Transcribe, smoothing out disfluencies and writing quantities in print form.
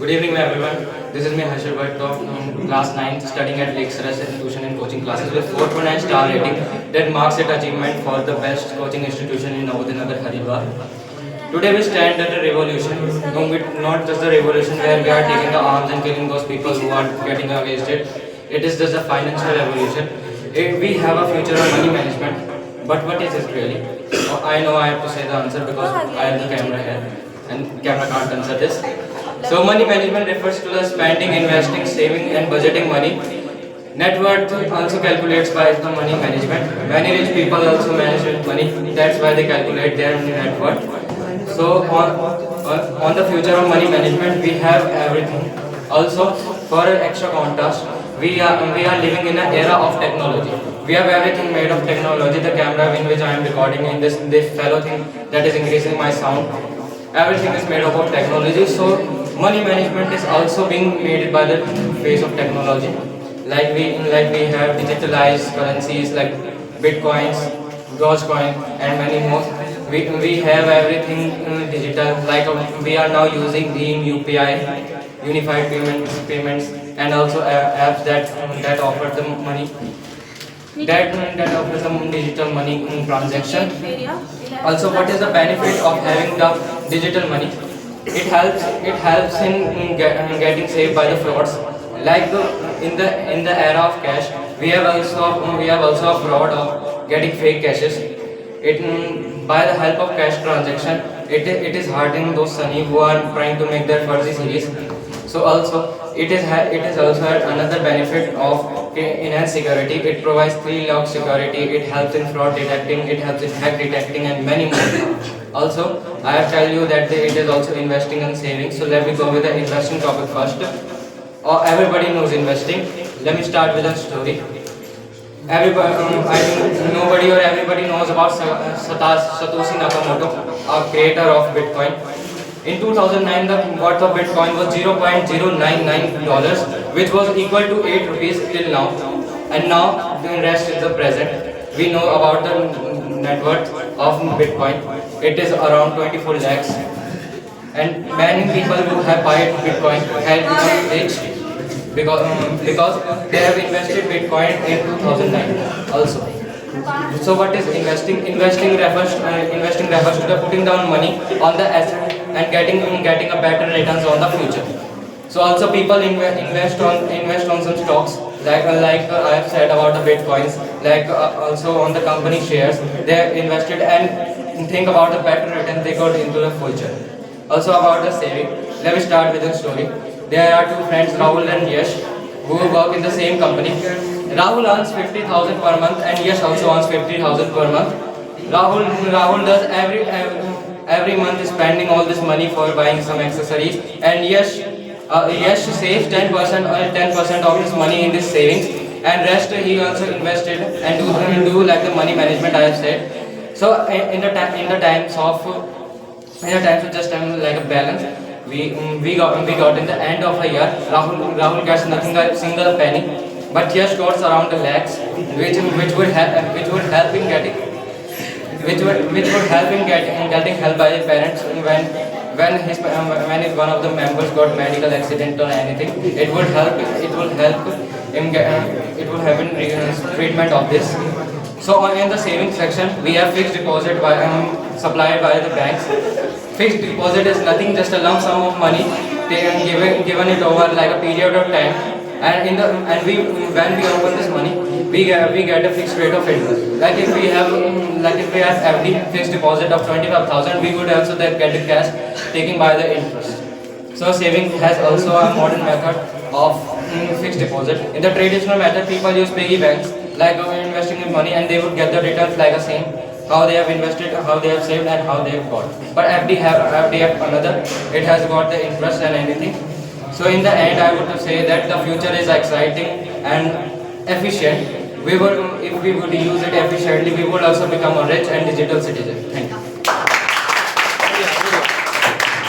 Good evening, everyone. This is me, Harshal Bhatt, from class 9, studying at Lake Saraj Tuition and Coaching Classes with 4.9 star rating that marks its achievement for the best coaching institution in Navodinagar, Haridwar. Today we stand at a revolution, not just a revolution where we are taking the arms and killing those people who are getting against it. It is just a financial revolution. We have a future of money management, but what is it really? I know I have to say the answer because I have the camera here and camera can't answer this. So money management refers to the spending, investing, saving and budgeting money. Net worth also calculates by the money management. Many rich people also manage money. That's why they calculate their net worth. So on the future of money management, we have everything. Also, for an extra contrast, we are living in an era of technology. We have everything made of technology. The camera in which I am recording in this fellow thing that is increasing my sound. Everything is made up of technology. So money management is also being made by the face of technology. Like we have digitalized currencies like bitcoins, Dogecoin, and many more. We have everything digital. Like we are now using BHIM, UPI, unified payments, and also apps that offer the money that offers some digital money transaction. Also, what is the benefit of having the digital money? It helps in getting saved by the frauds. Like in the era of cash, we have also a fraud of getting fake cashes. By the help of cash transaction, it is hurting those sunny who are trying to make their fuzzy series. So also it is also another benefit of enhanced security. It provides 3 lock security. It helps in fraud detecting. It helps in hack detecting and many more. Also, I have tell you that it is also investing and saving. So let me go with the investing topic first. Everybody knows investing. Let me start with a story. I think nobody or everybody knows about Satoshi Nakamoto, a creator of Bitcoin. In 2009, the worth of Bitcoin was $0.099, which was equal to 8 rupees till now. And now the rest is the present. We know about the net worth of Bitcoin. It is around 24 lakhs. And many people who have bought Bitcoin have become rich because they have invested Bitcoin in 2009 also. So what is investing? Investing refers to the putting down money on the asset and getting a better returns on the future. So also people invest on some stocks like I have said about the bitcoins, like also on the company shares. They have invested and think about the better return they got into the future. Also about the saving. Let me start with a story. There are two friends, Rahul and Yash, who work in the same company. Rahul earns 50,000 per month and Yash also earns 50,000 per month. Rahul does every month spending all this money for buying some accessories, and Yash saves 10% of his money in this savings, and rest he also invested and do like the money management I have said. So in the times of just like a balance, we got in the end of a year. Rahul gets nothing, a single penny, but Yash got around the lakhs, which would help in getting help by his parents when if one of the members got medical accident or anything. It will help in treatment of this. So in the savings section, we have fixed deposit supplied by the banks. Fixed deposit is nothing, just a lump sum of money given it over like a period of time. And when we open this money, we get a fixed rate of interest. Like if we have FD fixed deposit of 25,000, we would also then get the cash taken by the interest. So saving has also a modern method of fixed deposit. In the traditional method, people use piggy banks, like investing in money, and they would get the returns like the same, how they have invested, how they have saved, and how they have got. But FD have another. It has got the interest and anything. So in the end, I would say that the future is exciting and efficient. If we would use it efficiently, we would also become a rich and digital citizen. Thank you.